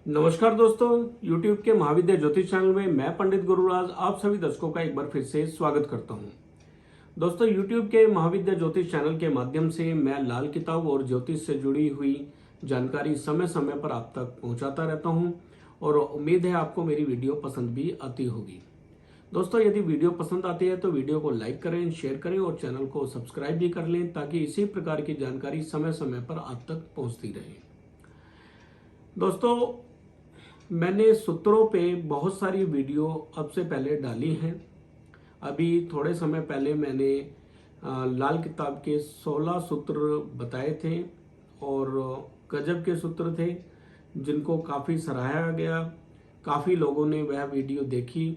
नमस्कार दोस्तों, YouTube के महाविद्या ज्योतिष चैनल में मैं पंडित गुरुराज आप सभी दर्शकों का एक बार फिर से स्वागत करता हूं। दोस्तों, YouTube के महाविद्या ज्योतिष चैनल के माध्यम से मैं लाल किताब और ज्योतिष से जुड़ी हुई जानकारी समय समय पर आप तक पहुंचाता रहता हूं और उम्मीद है आपको मेरी वीडियो पसंद भी आती होगी। दोस्तों, यदि वीडियो पसंद आती है तो वीडियो को लाइक करें, शेयर करें और चैनल को सब्सक्राइब भी कर लें ताकि इसी प्रकार की जानकारी समय समय पर आप तक पहुंचती रहे। दोस्तों, मैंने सूत्रों पे बहुत सारी वीडियो अब से पहले डाली हैं। अभी थोड़े समय पहले मैंने लाल किताब के 16 सूत्र बताए थे और गजब के सूत्र थे जिनको काफ़ी सराहा गया। काफ़ी लोगों ने वह वीडियो देखी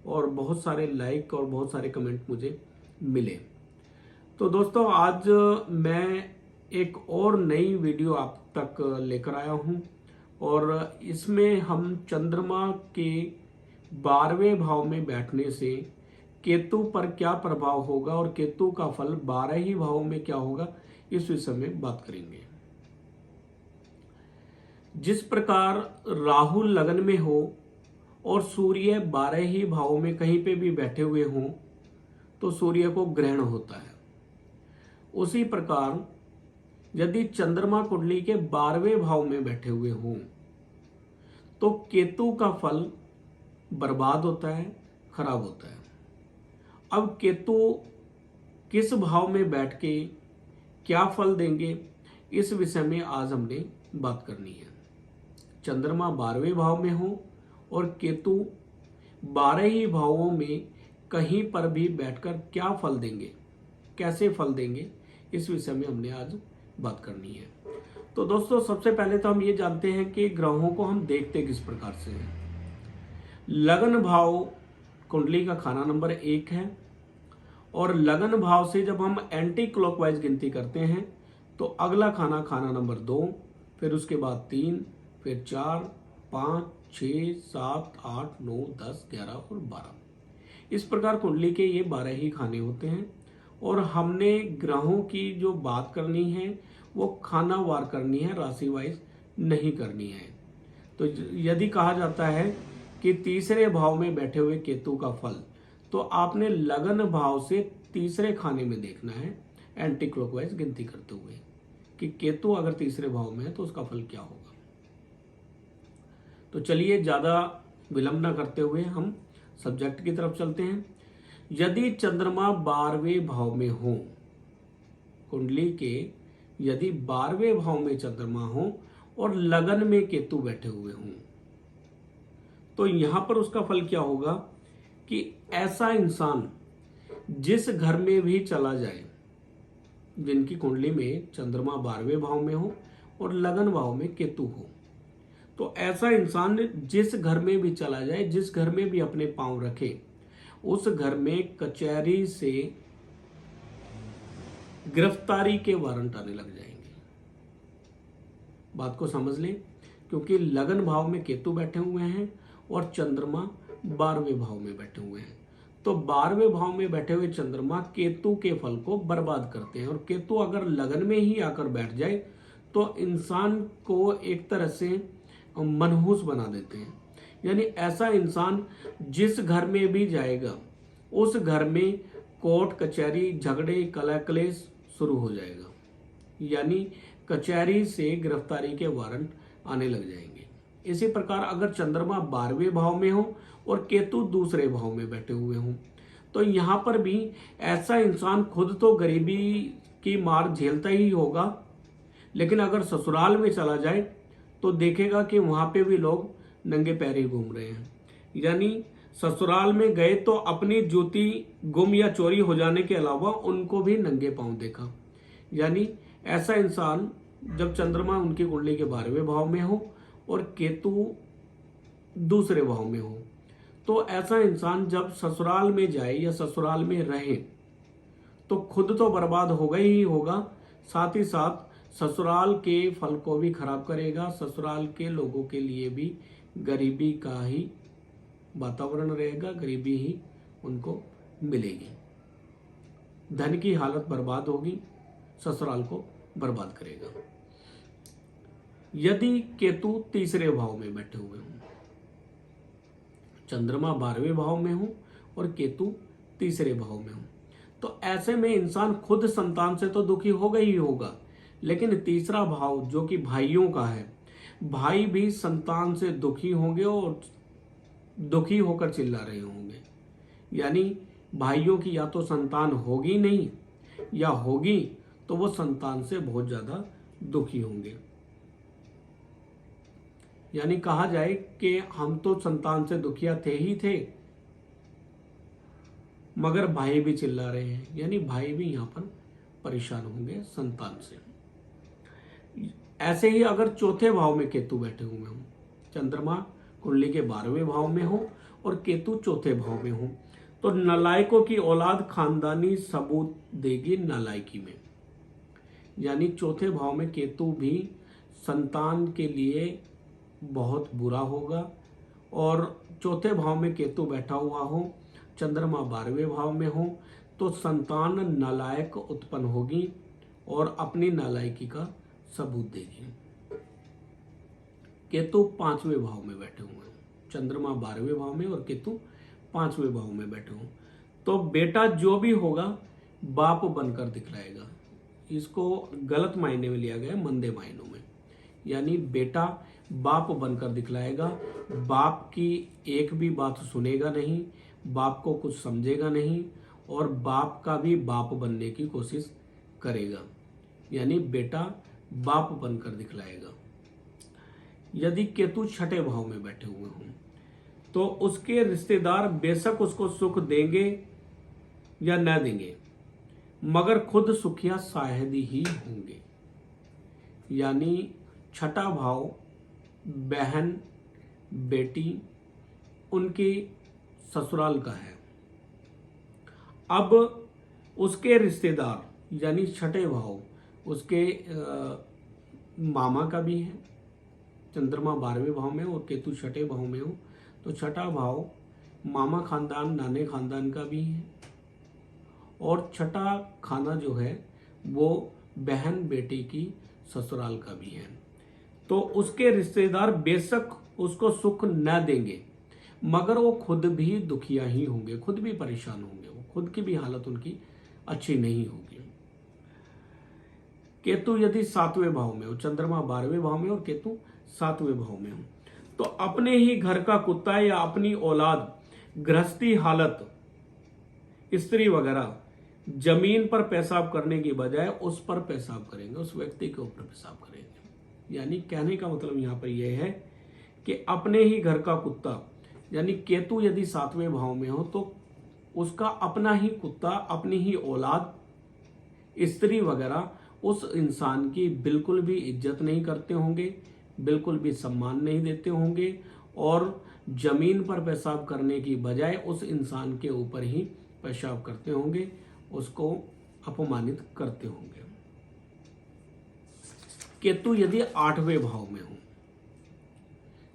और बहुत सारे लाइक और बहुत सारे कमेंट मुझे मिले। तो दोस्तों, आज मैं एक और नई वीडियो आप तक लेकर आया हूँ और इसमें हम चंद्रमा के 12वें भाव में बैठने से केतु पर क्या प्रभाव होगा और केतु का फल 12 ही भावों में क्या होगा, इस विषय में बात करेंगे। जिस प्रकार राहु लगन में हो और सूर्य 12 ही भावों में कहीं पे भी बैठे हुए हों तो सूर्य को ग्रहण होता है। उसी प्रकार यदि चंद्रमा कुंडली के 12वें भाव में बैठे हुए हों तो केतु का फल बर्बाद होता है, खराब होता है। अब केतु किस भाव में बैठ के क्या फल देंगे, इस विषय में आज हमने बात करनी है। चंद्रमा 12वें भाव में हो और केतु 12 ही भावों में कहीं पर भी बैठकर क्या फल देंगे, कैसे फल देंगे, इस विषय में हमने आज बात करनी है। तो दोस्तों, सबसे पहले तो हम ये जानते हैं कि ग्रहों को हम देखते किस प्रकार से हैं। लगन भाव कुंडली का खाना नंबर 1 है और लगन भाव से जब हम एंटी क्लॉकवाइज गिनती करते हैं तो अगला खाना नंबर 2, फिर उसके बाद 3, फिर 4, 5, 6, 7, 8, 9, 10, 11 और 12। इस प्रकार कुंडली के ये 12 ही खाने होते हैं और हमने ग्रहों की जो बात करनी है वो खाना वार करनी है, राशि वाइज नहीं करनी है। तो यदि कहा जाता है कि तीसरे भाव में बैठे हुए केतु का फल, तो आपने लगन भाव से तीसरे खाने में देखना है एंटी क्लॉकवाइज गिनती करते हुए कि केतु अगर तीसरे भाव में है तो उसका फल क्या होगा। तो चलिए ज्यादा विलंब न करते हुए हम सब्जेक्ट की तरफ चलते हैं। यदि चंद्रमा 12वें भाव में हो, कुंडली के यदि 12वें भाव में चंद्रमा हो और लगन में केतु बैठे हुए हों तो यहां पर उसका फल क्या होगा कि ऐसा इंसान जिस घर में भी चला जाए, जिनकी कुंडली में चंद्रमा 12वें भाव में हो और लगन भाव में केतु हो, तो ऐसा इंसान जिस घर में भी चला जाए, जिस घर में भी अपने पांव रखे, उस घर में कचहरी से गिरफ्तारी के वारंट आने लग जाएंगे। बात को समझ लें, क्योंकि लगन भाव में केतु बैठे हुए हैं और चंद्रमा 12वें भाव में बैठे हुए हैं। तो 12वें भाव में बैठे हुए चंद्रमा केतु के फल को बर्बाद करते हैं और केतु अगर लगन में ही आकर बैठ जाए तो इंसान को एक तरह से मनहूस बना देते हैं। यानी ऐसा इंसान जिस घर में भी जाएगा उस घर में कोर्ट कचहरी, झगड़े, कलह क्लेश शुरू हो जाएगा। यानी कचहरी से गिरफ्तारी के वारंट आने लग जाएंगे। इसी प्रकार अगर चंद्रमा 12वें भाव में हो और केतु दूसरे भाव में बैठे हुए हों तो यहां पर भी ऐसा इंसान खुद तो गरीबी की मार झेलता ही होगा, लेकिन अगर ससुराल में चला जाए तो देखेगा कि वहां पे भी लोग नंगे पैर ही घूम रहे हैं। यानी ससुराल में गए तो अपनी जूती गुम या चोरी हो जाने के अलावा उनको भी नंगे पांव देखा। यानी ऐसा इंसान जब चंद्रमा उनकी कुंडली के 12वें भाव में हो और केतु दूसरे भाव में हो, तो ऐसा इंसान जब ससुराल में जाए या ससुराल में रहे तो खुद तो बर्बाद होगा ही होगा, साथ ही साथ ससुराल के फल को भी खराब करेगा। ससुराल के लोगों के लिए भी गरीबी का ही वातावरण रहेगा, गरीबी ही उनको मिलेगी, धन की हालत बर्बाद होगी, ससुराल को बर्बाद करेगा। यदि केतु तीसरे भाव में बैठे हुए हों, चंद्रमा 12वें भाव में हो और केतु तीसरे भाव में हो, तो ऐसे में इंसान खुद संतान से तो दुखी होगा ही होगा, लेकिन तीसरा भाव जो कि भाइयों का है, भाई भी संतान से दुखी होंगे और दुखी होकर चिल्ला रहे होंगे। यानी भाइयों की या तो संतान होगी नहीं, या होगी तो वो संतान से बहुत ज्यादा दुखी होंगे। यानी कहा जाए कि हम तो संतान से दुखिया थे ही थे, मगर भाई भी चिल्ला रहे हैं, यानी भाई भी यहां पर परेशान होंगे संतान से। ऐसे ही अगर चौथे भाव में केतु बैठे हुए हों, चंद्रमा कुंडली के 12वें भाव में हो और केतु चौथे भाव में हो, तो नालायकों की औलाद खानदानी सबूत देगी नालायकी में। यानी चौथे भाव में केतु भी संतान के लिए बहुत बुरा होगा, और चौथे भाव में केतु बैठा हुआ हो, चंद्रमा 12वें भाव में हो, तो संतान नालायक उत्पन्न होगी और अपनी नालायकी का सबूत देगी। केतु 5वें भाव में बैठे हुए हैं, चंद्रमा 12वें भाव में और केतु 5वें भाव में बैठे हो, तो बेटा जो भी होगा बाप बनकर दिखलाएगा। इसको गलत मायने में लिया गया है, मंदे मायनों में। यानी बेटा बाप बनकर दिखलाएगा, बाप की एक भी बात सुनेगा नहीं, बाप को कुछ समझेगा नहीं, और बाप का भी बाप बनने की कोशिश करेगा। यानी बेटा बाप बनकर दिखलाएगा। यदि केतु छठे भाव में बैठे हुए हों, तो उसके रिश्तेदार बेशक उसको सुख देंगे या न देंगे, मगर खुद सुखिया शायद ही होंगे। यानी छठा भाव बहन बेटी उनकी ससुराल का है। अब उसके रिश्तेदार यानी छठे भाव उसके मामा का भी है, चंद्रमा 12वें भाव में और केतु छठे भाव में हो, तो छठा भाव मामा खानदान नाने खानदान का भी है, और छठा खाना जो है वो बहन बेटी की ससुराल का भी है। तो उसके रिश्तेदार बेशक उसको सुख न देंगे, मगर वो खुद भी दुखिया ही होंगे, खुद भी परेशान होंगे, वो खुद की भी हालत उनकी अच्छी नहीं होगी। केतु यदि 7वें भाव में हो, चंद्रमा 12वें भाव में और केतु 7वें भाव में हो, तो अपने ही घर का कुत्ता या अपनी औलाद गृहस्थी हालत स्त्री वगैरह जमीन पर पेशाब करने की बजाय उस पर पेशाब करेंगे, उस व्यक्ति के ऊपर पेशाब करेंगे। यानी कहने का मतलब यहां पर यह है कि अपने ही घर का कुत्ता, यानी केतु यदि 7वें भाव में हो, तो उसका अपना ही कुत्ता, अपनी ही औलाद स्त्री वगैरह उस इंसान की बिल्कुल भी इज्जत नहीं करते होंगे, बिल्कुल भी सम्मान नहीं देते होंगे, और जमीन पर पेशाब करने की बजाय उस इंसान के ऊपर ही पेशाब करते होंगे, उसको अपमानित करते होंगे। केतु यदि 8वें भाव में हो,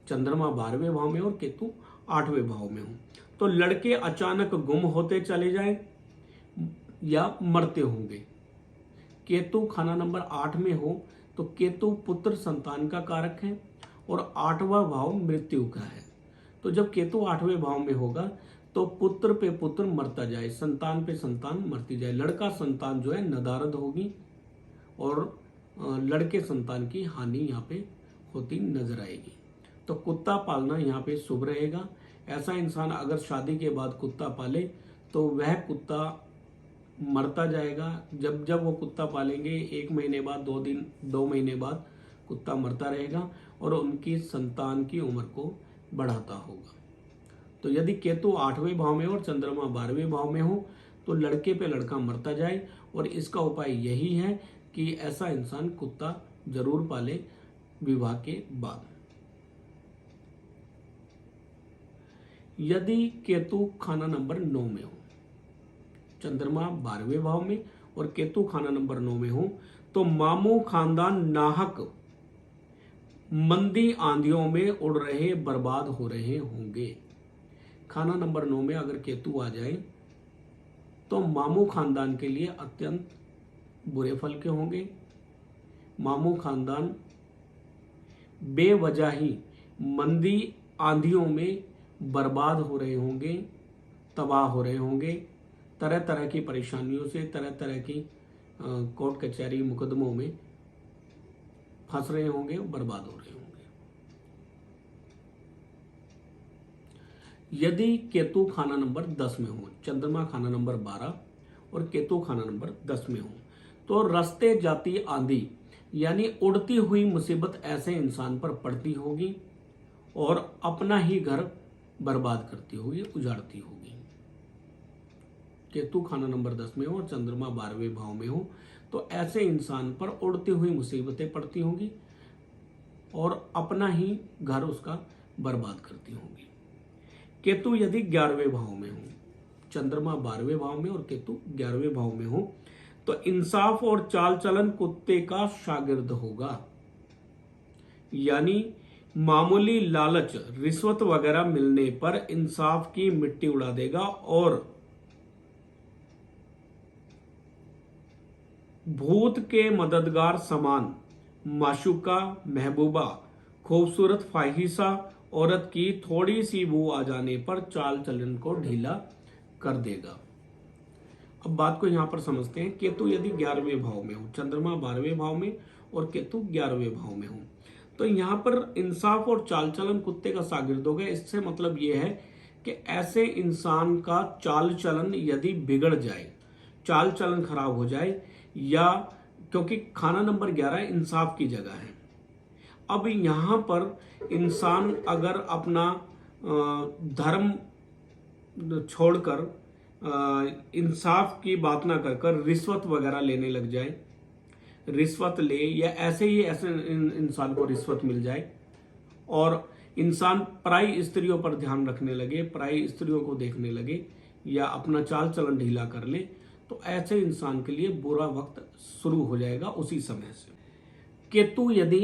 चंद्रमा 12वें भाव में और केतु 8वें भाव में हो, तो लड़के अचानक गुम होते चले जाएं या मरते होंगे। केतु खाना नंबर 8 में हो, तो केतु पुत्र संतान का कारक है और 8वां भाव मृत्यु का है। तो जब केतु 8वें भाव में होगा तो पुत्र पे पुत्र मरता जाए, संतान पे संतान मरती जाए, लड़का संतान जो है नदारद होगी और लड़के संतान की हानि यहाँ पे होती नजर आएगी। तो कुत्ता पालना यहाँ पे शुभ रहेगा। ऐसा इंसान अगर शादी के बाद कुत्ता पाले तो वह कुत्ता मरता जाएगा। जब जब वो कुत्ता पालेंगे 1 महीने बाद, 2 महीने बाद कुत्ता मरता रहेगा और उनकी संतान की उम्र को बढ़ाता होगा। तो यदि केतु 8वें भाव में हो और चंद्रमा 12वें भाव में हो तो लड़के पे लड़का मरता जाए, और इसका उपाय यही है कि ऐसा इंसान कुत्ता जरूर पाले विवाह के बाद। यदि केतु खाना नंबर 9 में हो, चंद्रमा 12वें भाव में और केतु खाना नंबर 9 में हो, तो मामू खानदान नाहक मंदी आंधियों में उड़ रहे, बर्बाद हो रहे होंगे। खाना नंबर 9 में अगर केतु आ जाए तो मामू खानदान के लिए अत्यंत बुरे फल के होंगे। मामू खानदान बेवजह ही मंदी आंधियों में बर्बाद हो रहे होंगे, तबाह हो रहे होंगे, तरह तरह की परेशानियों से, तरह तरह की कोर्ट कचहरी मुकदमों में फंस रहे होंगे, बर्बाद हो रहे होंगे। यदि केतु खाना नंबर 10 में हो, चंद्रमा खाना नंबर 12 और केतु खाना नंबर 10 में हो, तो रास्ते जाती आंधी यानी उड़ती हुई मुसीबत ऐसे इंसान पर पड़ती होगी और अपना ही घर बर्बाद करती होगी, उजाड़ती होगी। केतु खाना नंबर 10 में हो और चंद्रमा 12वें भाव में हो तो ऐसे इंसान पर उड़ती हुई मुसीबतें पड़ती होंगी और अपना ही घर उसका बर्बाद करती होंगी। केतु यदि 11वें भाव में हो, चंद्रमा 12वें भाव में और केतु 11वें भाव में हो तो इंसाफ और चाल चलन कुत्ते का शागिर्द होगा। यानी मामूली लालच, रिश्वत वगैरह मिलने पर इंसाफ की मिट्टी उड़ा देगा और भूत के मददगार समान माशूका, महबूबा, खूबसूरत फाहिशा औरत की थोड़ी सी बू आ जाने पर चाल चलन को ढीला कर देगा। अब बात को यहां पर समझते हैं। केतु यदि 11वें भाव में हो, चंद्रमा 12वें भाव में और केतु 11वें भाव में हो तो यहां पर इंसाफ और चाल चलन कुत्ते का शागिर्द होगा। इससे मतलब यह है कि ऐसे इंसान का चाल चलन यदि बिगड़ जाए, चाल चलन खराब हो जाए, या क्योंकि खाना नंबर 11 इंसाफ की जगह है। अब यहां पर इंसान अगर अपना धर्म छोड़कर इंसाफ की बात ना कर रिश्वत वगैरह लेने लग जाए, रिश्वत ले या ऐसे ही ऐसे इंसान को रिश्वत मिल जाए और इंसान पराई स्त्रियों पर ध्यान रखने लगे, पराई स्त्रियों को देखने लगे या अपना चाल चलन ढीला कर ले, तो ऐसे इंसान के लिए बुरा वक्त शुरू हो जाएगा उसी समय से। केतु यदि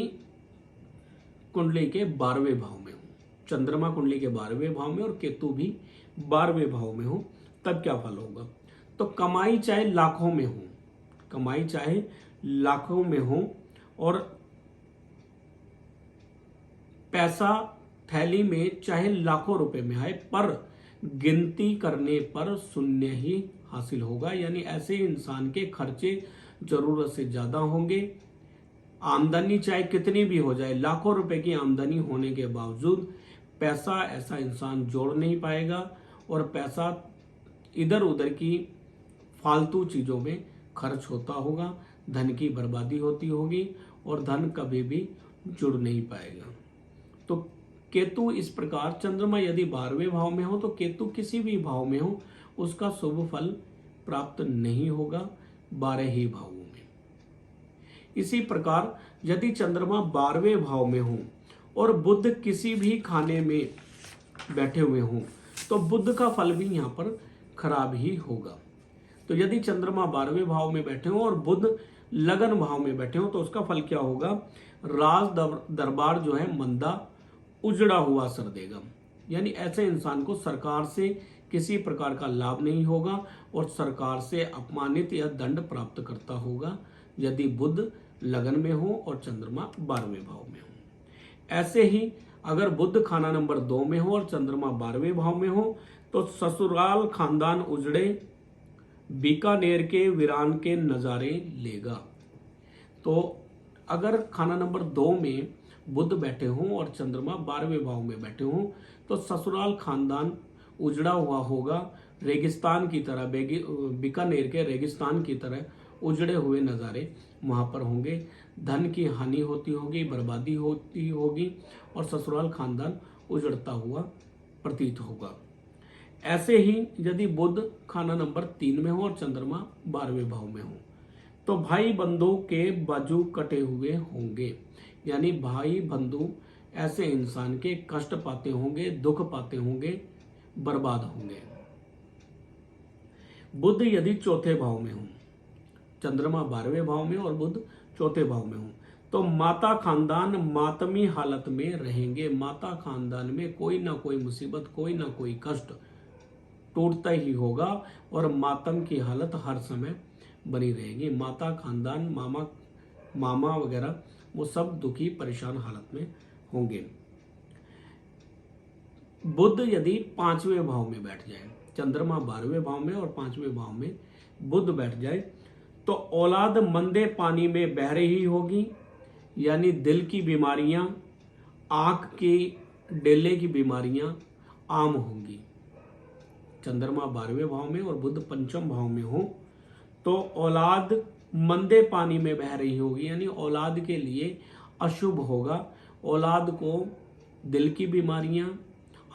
कुंडली के 12वें भाव में हो, चंद्रमा कुंडली के 12वें भाव में और केतु भी 12वें भाव में हो, तब क्या फल होगा? तो कमाई चाहे लाखों में हो, कमाई चाहे लाखों में हो और पैसा थैली में चाहे लाखों रुपए में आए, पर गिनती करने पर शून्य ही हासिल होगा। यानी ऐसे इंसान के खर्चे जरूरत से ज्यादा होंगे। आमदनी चाहे कितनी भी हो जाए, लाखों रुपए की आमदनी होने के बावजूद पैसा ऐसा इंसान जोड़ नहीं पाएगा और पैसा इधर उधर की फालतू चीजों में खर्च होता होगा, धन की बर्बादी होती होगी और धन कभी भी जुड़ नहीं पाएगा। तो केतु इस प्रकार, चंद्रमा यदि 12वें भाव में हो तो केतु किसी भी भाव में हो उसका शुभ फल प्राप्त नहीं होगा 12 ही भावों में। इसी प्रकार यदि चंद्रमा 12वें भाव में हो और बुध किसी भी खाने में बैठे हुए हों तो बुध का फल भी यहाँ पर खराब ही होगा। तो यदि चंद्रमा 12वें भाव में बैठे हो और बुध लगन भाव में बैठे हो तो उसका फल क्या होगा? राज दरबार जो है मंदा, उजड़ा हुआ असर देगा। यानी ऐसे इंसान को सरकार से किसी प्रकार का लाभ नहीं होगा और सरकार से अपमानित या दंड प्राप्त करता होगा यदि बुध लगन में हो और चंद्रमा 12वें भाव में हो। ऐसे ही अगर बुध खाना नंबर 2 में हो और चंद्रमा 12वें भाव में हो तो ससुराल खानदान उजड़े, बीकानेर के वीरान के नजारे लेगा। तो अगर खाना नंबर 2 में बुध बैठे हों और चंद्रमा 12वें भाव में बैठे हों तो ससुराल खानदान उजड़ा हुआ होगा, रेगिस्तान की तरह, बीकानेर के रेगिस्तान की तरह उजड़े हुए नज़ारे वहाँ पर होंगे। धन की हानि होती होगी, बर्बादी होती होगी और ससुराल खानदान उजड़ता हुआ प्रतीत होगा। ऐसे ही यदि बुध खाना नंबर 3 में हो और चंद्रमा 12वें भाव में हो तो भाई बंधु के बाजू कटे हुए होंगे। यानी भाई बंधु ऐसे इंसान के कष्ट पाते होंगे, दुख पाते होंगे, बर्बाद होंगे। बुध यदि चौथे भाव में हो, चंद्रमा 12वें भाव में और बुध चौथे भाव में हो तो माता खानदान मातमी हालत में रहेंगे। माता खानदान में कोई ना कोई मुसीबत, कोई ना कोई कष्ट टूटता ही होगा और मातम की हालत हर समय बनी रहेगी। माता खानदान, मामा वगैरह वो सब दुखी परेशान हालत में होंगे। बुध यदि 5वें भाव में बैठ जाए, चंद्रमा 12वें भाव में और 5वें भाव में बुध बैठ जाए, तो औलाद मंदे पानी में बह रही होगी, यानी दिल की बीमारियां, आंख की डेले की बीमारियां आम होंगी। चंद्रमा 12वें भाव में और बुध 5वें भाव में हो तो औलाद मंदे पानी में बह रही होगी, यानी औलाद के लिए अशुभ होगा। औलाद को दिल की बीमारियां,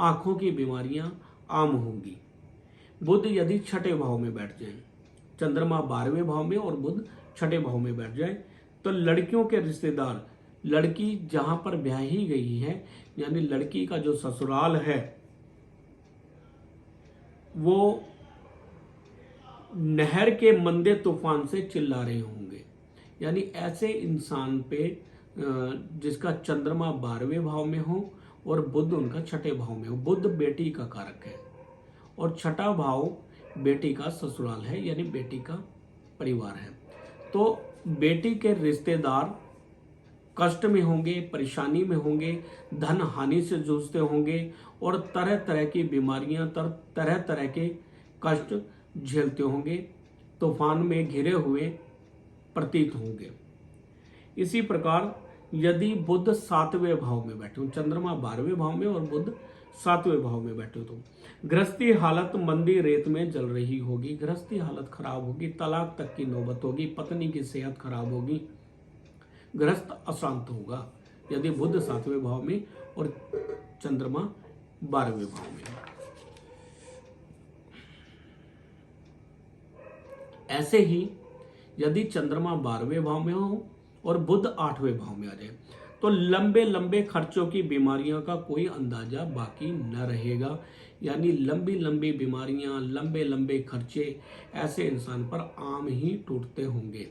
आंखों की बीमारियां आम होंगी। बुध यदि 6ठे भाव में बैठ जाए, चंद्रमा 12वें भाव में और बुध 6ठे भाव में बैठ जाए, तो लड़कियों के रिश्तेदार, लड़की जहां पर ब्याही गई है, यानी लड़की का जो ससुराल है, वो नहर के मंदे तूफान से चिल्ला रहे होंगे। यानी ऐसे इंसान पे जिसका चंद्रमा 12वें भाव में हो और बुध उनका 6ठे भाव में हो। बुध बेटी का कारक है और 6ठा भाव बेटी का ससुराल है, यानी बेटी का परिवार है। तो बेटी के रिश्तेदार कष्ट में होंगे, परेशानी में होंगे, धन हानि से जूझते होंगे और तरह तरह की बीमारियां, तरह तरह के कष्ट झेलते होंगे, तूफान में घिरे हुए प्रतीत होंगे। इसी प्रकार यदि बुध 7वें भाव में बैठे हो, चंद्रमा 12वें भाव में और बुध 7वें भाव में बैठे हो, तो गृहस्थी हालत मंदी रेत में जल रही होगी, गृहस्थी हालत खराब होगी, तलाक तक की नौबत होगी, पत्नी की सेहत खराब होगी, गृहस्थ अशांत होगा यदि बुध 7वें भाव में और चंद्रमा 12वें भाव में। ऐसे ही यदि चंद्रमा 12वें भाव में हो और बुध 8वें भाव में आ जाए, तो लंबे लंबे खर्चों की बीमारियों का कोई अंदाजा बाकी न रहेगा। यानी लंबी लंबी बीमारियां, लंबे लंबे खर्चे ऐसे इंसान पर आम ही टूटते होंगे।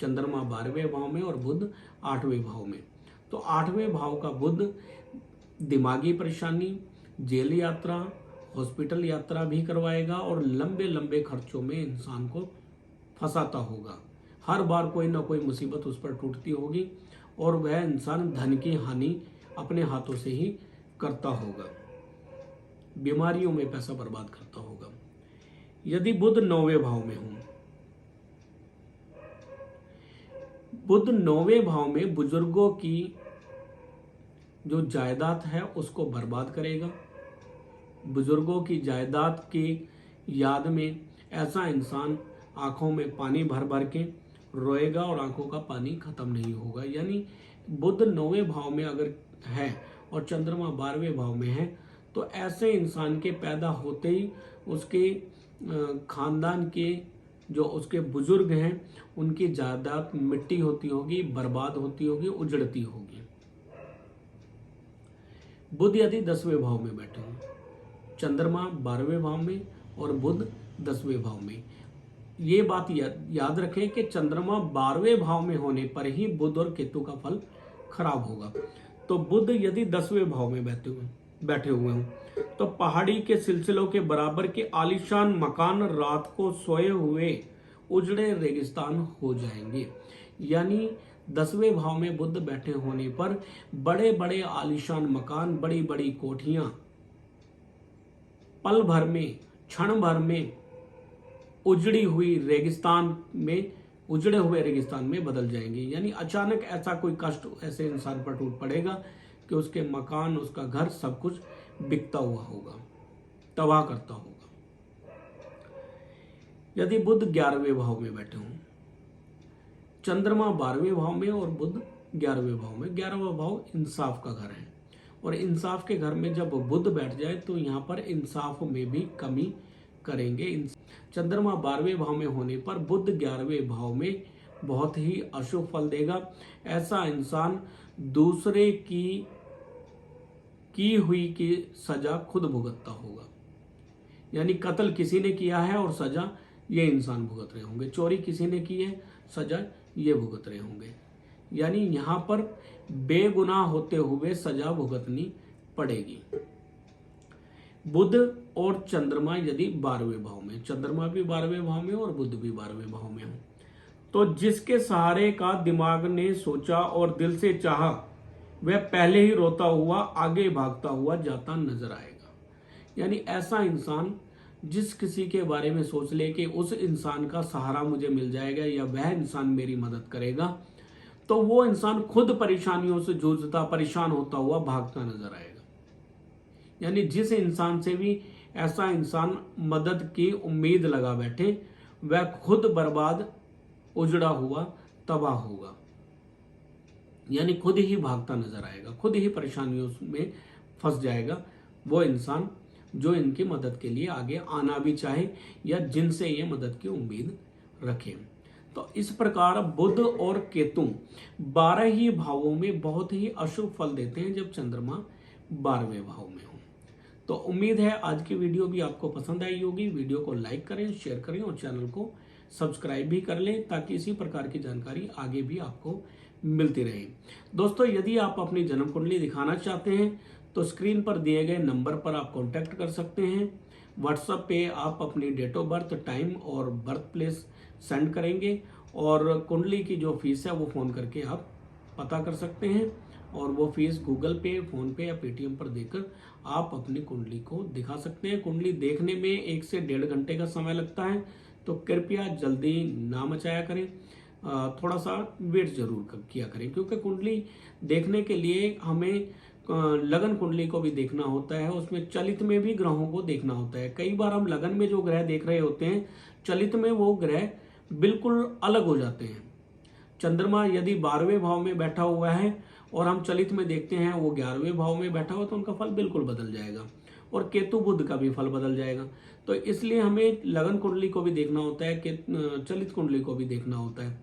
चंद्रमा 12वें भाव में और बुध 8वें भाव में, तो 8वें भाव का बुध दिमागी परेशानी, जेल यात्रा, हॉस्पिटल यात्रा भी करवाएगा और लंबे लंबे खर्चों में इंसान को फंसाता होगा। हर बार कोई ना कोई मुसीबत उस पर टूटती होगी और वह इंसान धन की हानि अपने हाथों से ही करता होगा, बीमारियों में पैसा बर्बाद करता होगा। यदि बुध 9वें भाव में हो, बुध 9वें भाव में बुजुर्गों की जो जायदाद है उसको बर्बाद करेगा। बुजुर्गों की जायदाद की याद में ऐसा इंसान आंखों में पानी भर भर के रोएगा और आंखों का पानी खत्म नहीं होगा। यानी बुध 9वें भाव में अगर है और चंद्रमा 12वें भाव में है, तो ऐसे इंसान के पैदा होते ही उसके खानदान के जो उसके बुजुर्ग हैं उनकी जायदाद मिट्टी होती होगी, बर्बाद होती होगी, उजड़ती होगी। बुध यदि 10वें भाव में बैठे हो, चंद्रमा 12वें भाव में और बुध 10वें भाव में, ये बात याद रखें कि चंद्रमा 12वें भाव में होने पर ही बुध और केतु का फल खराब होगा। तो बुध यदि 10वें भाव में बैठे हुए हों, तो पहाड़ी के सिलसिलों के बराबर के आलीशान मकान रात को सोए हुए उजड़े रेगिस्तान हो जाएंगे। यानी 10वें भाव में बुध बैठे होने पर बड़े बड़े आलीशान मकान, बड़ी बड़ी कोठियां पल भर में, क्षण भर में उजड़ी हुई रेगिस्तान में, उजड़े हुए रेगिस्तान में बदल जाएंगे। यानी अचानक ऐसा कोई कष्ट ऐसे इंसान पर टूट पड़ेगा कि उसके मकान, उसका घर, सब कुछ बिकता हुआ होगा, तबाह करता होगा। यदि बुध 11वें भाव में बैठे हों, चंद्रमा 12वें भाव में और बुध 11वें भाव में, 11वां भाव इंसाफ का घर है और इंसाफ के घर में जब बुध बैठ जाए तो यहाँ पर इंसाफ में भी कमी करेंगे। चंद्रमा 12वें भाव में होने पर बुध 11वें भाव में बहुत ही अशुभ फल देगा। ऐसा इंसान दूसरे की हुई की सजा खुद भुगतता होगा। यानी कत्ल किसी ने किया है और सजा ये इंसान भुगत रहे होंगे, चोरी किसी ने की है, सजा ये भुगत रहे होंगे। यानी यहाँ पर बेगुनाह होते हुए सजा भुगतनी पड़ेगी। बुध और चंद्रमा यदि 12वें भाव में, चंद्रमा भी 12वें भाव में और बुध भी 12वें भाव में हो, तो जिसके सहारे का दिमाग ने सोचा और दिल से चाहा, वह पहले ही रोता हुआ आगे भागता हुआ जाता नजर आएगा। यानी ऐसा इंसान जिस किसी के बारे में सोच ले कि उस इंसान का सहारा मुझे मिल जाएगा या वह इंसान मेरी मदद करेगा, तो वो इंसान खुद परेशानियों से जूझता परेशान होता हुआ भागता नजर आएगा। यानी जिस इंसान से भी ऐसा इंसान मदद की उम्मीद लगा बैठे, वह खुद बर्बाद, उजड़ा हुआ, तबाह होगा। यानी खुद ही भागता नजर आएगा, खुद ही परेशानियों में फंस जाएगा वो इंसान जो इनकी मदद के लिए आगे आना भी चाहे या जिनसे ये मदद की उम्मीद रखे। तो इस प्रकार बुध और केतु 12 ही भावों में बहुत ही अशुभ फल देते हैं जब चंद्रमा 12वें भाव में हो। तो उम्मीद है आज की वीडियो भी आपको पसंद आई होगी। वीडियो को लाइक करें, शेयर करें और चैनल को सब्सक्राइब भी कर लें ताकि इसी प्रकार की जानकारी आगे भी आपको मिलती रहे। दोस्तों, यदि आप अपनी जन्म कुंडली दिखाना चाहते हैं तो स्क्रीन पर दिए गए नंबर पर आप कांटेक्ट कर सकते हैं। व्हाट्सएप पे आप अपनी डेट ऑफ बर्थ, टाइम और बर्थ प्लेस सेंड करेंगे और कुंडली की जो फीस है वो फ़ोन करके आप पता कर सकते हैं और वो फीस गूगल पे, फ़ोन पे या पेटीएम पर देकर आप अपनी कुंडली को दिखा सकते हैं। कुंडली देखने में 1 से 1.5 घंटे का समय लगता है, तो कृपया जल्दी ना मचाया करें, थोड़ा सा वेट जरूर किया करें, क्योंकि कुंडली देखने के लिए हमें लगन कुंडली को भी देखना होता है, उसमें चलित में भी ग्रहों को देखना होता है। कई बार हम लगन में जो ग्रह देख रहे होते हैं, चलित में वो ग्रह बिल्कुल अलग हो जाते हैं। चंद्रमा यदि 12वें भाव में बैठा हुआ है और हम चलित में देखते हैं वो 11वें भाव में बैठा हुआ, तो उनका फल बिल्कुल बदल जाएगा और केतु बुध का भी फल बदल जाएगा। तो इसलिए हमें लगन कुंडली को भी देखना होता है, चलित कुंडली को भी देखना होता है,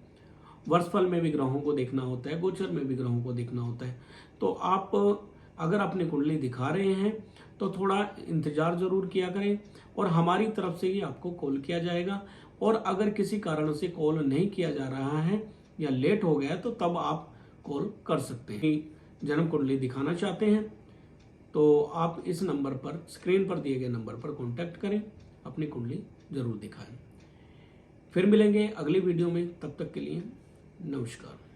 वर्षफल में भी ग्रहों को देखना होता है, गोचर में भी ग्रहों को देखना होता है। तो आप अगर अपनी कुंडली दिखा रहे हैं तो थोड़ा इंतजार जरूर किया करें और हमारी तरफ से ही आपको कॉल किया जाएगा। और अगर किसी कारण से कॉल नहीं किया जा रहा है या लेट हो गया तो तब आप कॉल कर सकते हैं। जन्म कुंडली दिखाना चाहते हैं तो आप इस नंबर पर, स्क्रीन पर दिए गए नंबर पर कांटेक्ट करें, अपनी कुंडली जरूर दिखाएं। फिर मिलेंगे अगली वीडियो में, तब तक के लिए नमस्कार।